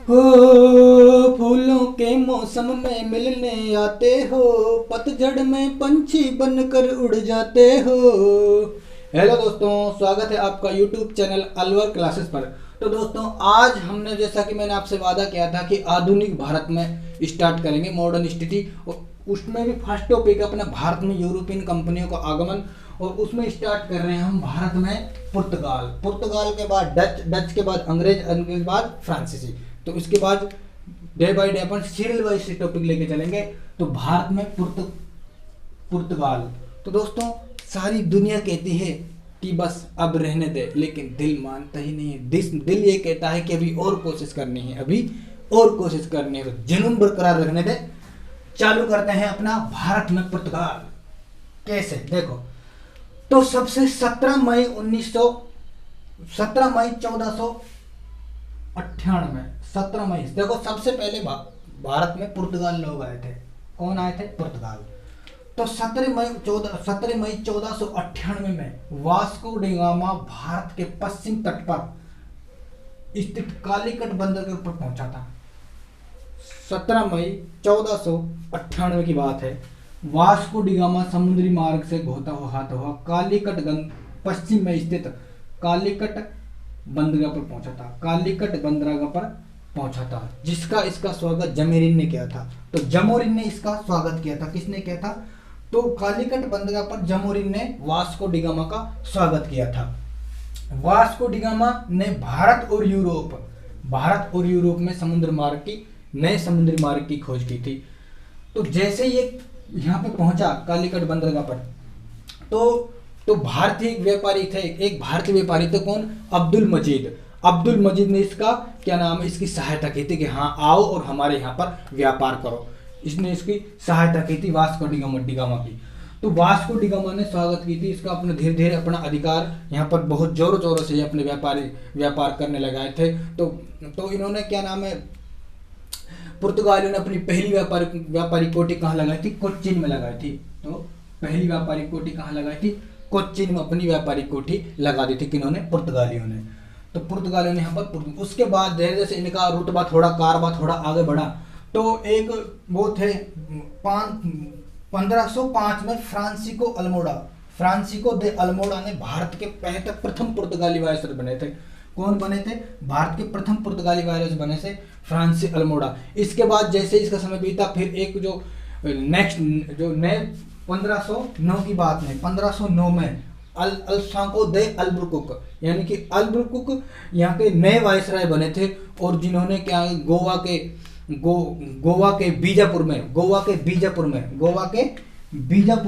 हो फूलों के मौसम में मिलने आते हो, पतझड़ में पंछी बनकर उड़ जाते हो। हेलो दोस्तों, स्वागत है आपका यूट्यूब चैनल अलवर क्लासेस पर। तो दोस्तों, आज हमने जैसा कि मैंने आपसे वादा किया था कि आधुनिक भारत में स्टार्ट करेंगे मॉडर्न स्थिति, और उसमें भी फर्स्ट टॉपिक अपना भारत में यूरोपियन कंपनियों का आगमन, और उसमें स्टार्ट कर रहे हैं हम भारत में पुर्तगाल के बाद डच के बाद अंग्रेज के बाद फ्रांसीसी। तो उसके बाद day by day upon serial wise topic लेके चलेंगे। तो भारत में पुर्तगाल। तो दोस्तों, सारी दुनिया कहती है कि बस अब रहने दे, लेकिन दिल मानता ही नहीं है। दिल ये कहता है कि अभी और कोशिश करनी है, अभी और कोशिश करनी है। तो जुनून बरकरार रखने दे। चालू करते हैं अपना भारत में पुर्तगाल कैसे। देखो, तो सबसे 17 मई 1498, 17 मई। देखो, सबसे पहले भारत में पुर्तगाल लोग आए थे। कौन आए थे? पुर्तगाल। तो 17 मई 1498 में वास्को डी गामा भारत के पश्चिम तट पर स्थित कालीकट बंदर के ऊपर पहुंचा था। 17 मई 1498 की बात है। वास्को डी गामा समुद्री मार्ग से होता हुआ कालीकट पश्चिम में स्थित कालीकट बंदरगाह पर पहुंचा था। कालीकट बंदरगाह पर पहुंचा था, जिसका इसका स्वागत जमोरिन ने किया था। तो जमोरिन ने इसका स्वागत किया था। किसने किया था? तो कालीकट बंदरगाह पर जमोरिन ने वास्को डी गामा का स्वागत किया था। वास्को डी गामा ने भारत और यूरोप में नए समुद्री मार्ग की खोज की थी। तो जैसे ये यहाँ पे पहुंचा कालीकट बंदरगाह पर, तो भारतीय व्यापारी थे, एक भारतीय व्यापारी थे। कौन? अब्दुल मजीद ने इसका क्या नाम है, इसकी सहायता की थी कि हाँ आओ और हमारे यहाँ पर व्यापार करो। इसने इसकी सहायता की थी वास्को डी गामा की। तो वास्को डी गामा ने स्वागत की थी इसका। अपने धीरे धीरे अपना अधिकार यहाँ पर बहुत जोरों शोरों से अपने व्यापार करने लगाए थे। तो इन्होंने क्या नाम है, पुर्तगालियों ने अपनी पहली व्यापारी कोठी कहाँ लगाई थी? कोच्चिन में लगाई थी। तो पहली व्यापारी कोठी कहाँ लगाई थी? कोच्चिन में अपनी व्यापारी कोठी लगा दी थी। किन्होंने? पुर्तगालियों ने। तो पुर्तगालियों ने यहाँ पर उसके बाद जैसे जैसे इनका रुतबा कारबा थोड़ा आगे बढ़ा, तो एक वो थे 1505 में फ्रांसिको दे अल्मोड़ा ने भारत के प्रथम पुर्तगाली वायसराय बने थे। कौन बने थे? भारत के प्रथम पुर्तगाली वायसराय बने थे फ्रांसिस अल्मोड़ा। इसके बाद जैसे इसका समय बीता, फिर एक जो नए 1509 की बात है, 1509 में अल्फांको दे अल्बुकर्क, यानी कि अल्बुकर्क यहाँ के नए वायसराय बने थे। और जिन्होंने क्या गोवा के बीजापुर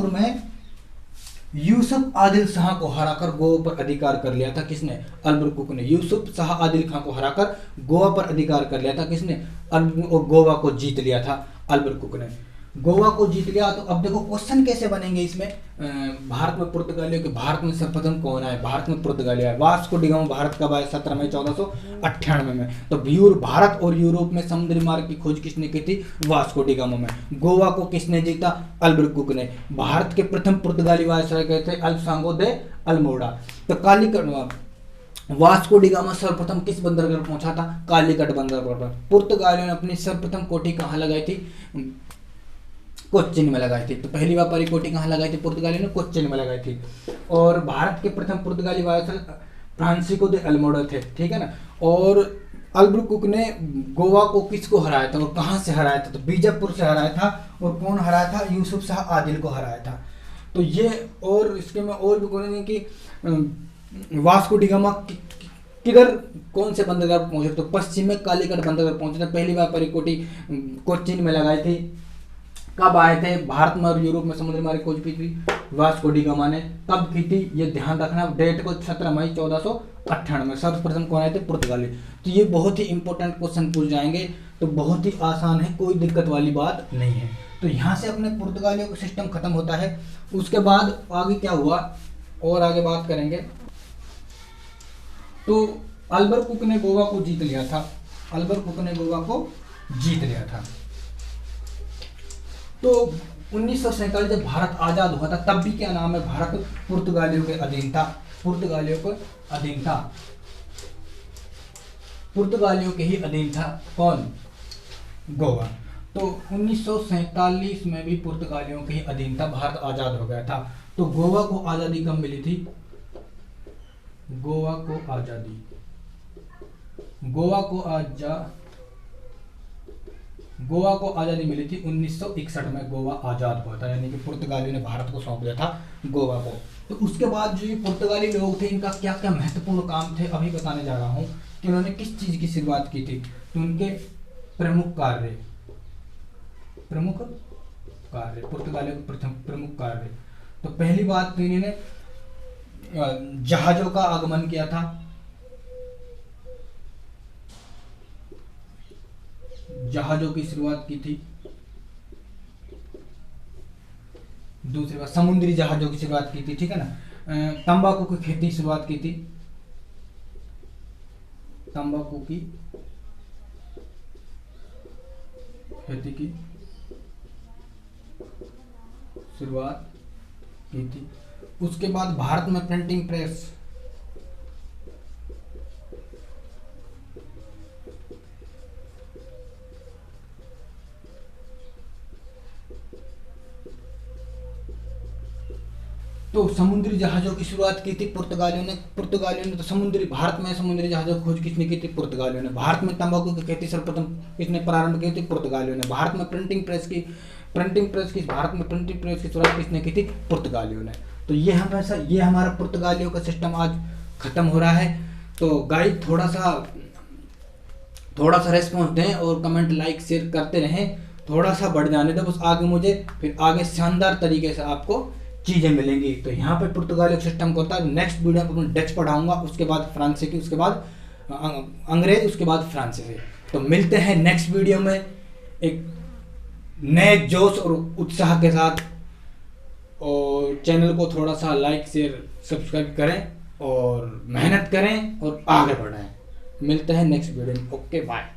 में यूसुफ आदिल शाह को हराकर गोवा पर अधिकार कर लिया था। किसने? अल्बुकर्क ने। यूसुफ शाह आदिल खां को हराकर गोवा पर अधिकार कर लिया था। किसने? और गोवा को जीत लिया था अल्बुकर्क ने। गोवा को जीत लिया। तो अब देखो क्वेश्चन कैसे बनेंगे इसमें। भारत में पुर्तगालियों के भारत में सर्वप्रथम कौन आए? भारत में पुर्तगाली आए। वास्को डी गामा भारत कब आए? 17 मई 1498 में। तो भारत और यूरोप में समुद्री मार्ग की खोज किसने की थी? वास्को डी गामा में। गोवा को किसने जीता? अल्बुकर्क ने। भारत के प्रथम पुर्तगाली वायसराय गए थे अल्फांगो दे अल्मोड़ा। तो कालीकट वास्को डी गामा सर्वप्रथम किस बंदरगाह पर पहुंचा था? कालीकट बंदरगाह पर। पुर्तगालियों ने अपनी सर्वप्रथम कोठी कहाँ लगाई थी? कोच्चिन में लगाई थी। तो पहली व्यापारी कोठी कहाँ लगाई थी? पुर्तगालियों ने कोच्चिन में लगाई थी। और भारत के प्रथम पुर्तगाली वायसराय फ्रांसिस्को दे अल्मोड़ा थे, ठीक है ना। और अल्बुकर्क ने गोवा को किसको हराया था और कहाँ से हराया था? तो बीजापुर से हराया था। और कौन हराया था? यूसुफ शाह आदिल को हराया था। तो ये, और इसके में और भी बोलेंगे कि वास्को डी गामा किधर कौन से बंदरगाह पर पहुंचे? तो पश्चिम में कालीकट बंदरगाह पहुंचे थे। पहली व्यापारी कोठी कोच्चिन में लगाई थी। कब आए थे? भारत में और यूरोप में समुद्री मार्ग खोज की थी वास्को डी गामा ने। कब की थी? ये ध्यान रखना डेट को, 17 मई 1498 में। सर्वप्रथम कौन आए थे? पुर्तगाली। तो ये बहुत ही इंपॉर्टेंट क्वेश्चन पूछ जाएंगे। तो बहुत ही आसान है, कोई दिक्कत वाली बात नहीं है। तो यहाँ से अपने पुर्तगालियों का सिस्टम खत्म होता है। उसके बाद आगे क्या हुआ और आगे बात करेंगे। तो अल्बुकर्क ने गोवा को जीत लिया था। तो 1947 जब भारत आजाद हुआ था, तब भी क्या नाम है, भारत पुर्तगालियों के अधीन था। पुर्तगालियों के ही अधीन था। कौन? गोवा। तो 1947 में भी पुर्तगालियों के ही अधीन था, भारत आजाद हो गया था। तो गोवा को आजादी कब मिली थी? गोवा को आजादी, गोवा को आजादी मिली थी 1961 में। गोवा आजाद हुआ था, यानी कि पुर्तगालियों ने भारत को सौंप दिया था गोवा को। तो उसके बाद जो ये पुर्तगाली लोग थे, इनका क्या क्या महत्वपूर्ण काम थे अभी बताने जा रहा हूँ कि उन्होंने किस चीज की शुरुआत की थी। तो उनके प्रमुख कार्य, पुर्तगालियों के प्रथम प्रमुख कार्य। तो पहली बात तो इन्होंने जहाजों का आगमन किया था। जहाजों की शुरुआत की थी। दूसरी बात, समुद्री जहाजों की शुरुआत की थी, ठीक है ना। तंबाकू की खेती की शुरुआत की थी। तंबाकू की खेती की शुरुआत की थी। उसके बाद भारत में प्रिंटिंग प्रेस, तो समुद्री जहाजों की शुरुआत की थी पुर्तगालियों ने तो समुद्री, भारत में समुद्री जहाजों की खोज किसने की थी? पुर्तगालियों ने। भारत में तंबाकू की खेती सर्वप्रथम किसने प्रारंभ की थी? पुर्तगालियों ने। भारत में प्रिंटिंग प्रेस की शुरुआत किसने की थी? पुर्तगालियों ने। तो ये हमारा पुर्तगालियों का सिस्टम आज खत्म हो रहा है। तो गाइस थोड़ा सा रेस्पॉन्स दें और कमेंट लाइक शेयर करते रहें, थोड़ा सा बढ़ जाने दो बस, आगे मुझे फिर आगे शानदार तरीके से आपको चीजें मिलेंगी। तो यहाँ पे पुर्तगाली सिस्टम को होता है। नेक्स्ट वीडियो में डच पढ़ाऊंगा, उसके बाद फ्रांसीसी, उसके बाद अंग्रेज, उसके बाद फ्रांसीसी। तो मिलते हैं नेक्स्ट वीडियो में एक नए जोश और उत्साह के साथ। और चैनल को थोड़ा सा लाइक शेयर सब्सक्राइब करें और मेहनत करें और आगे बढ़ें। मिलते हैं नेक्स्ट वीडियो में। Okay bye.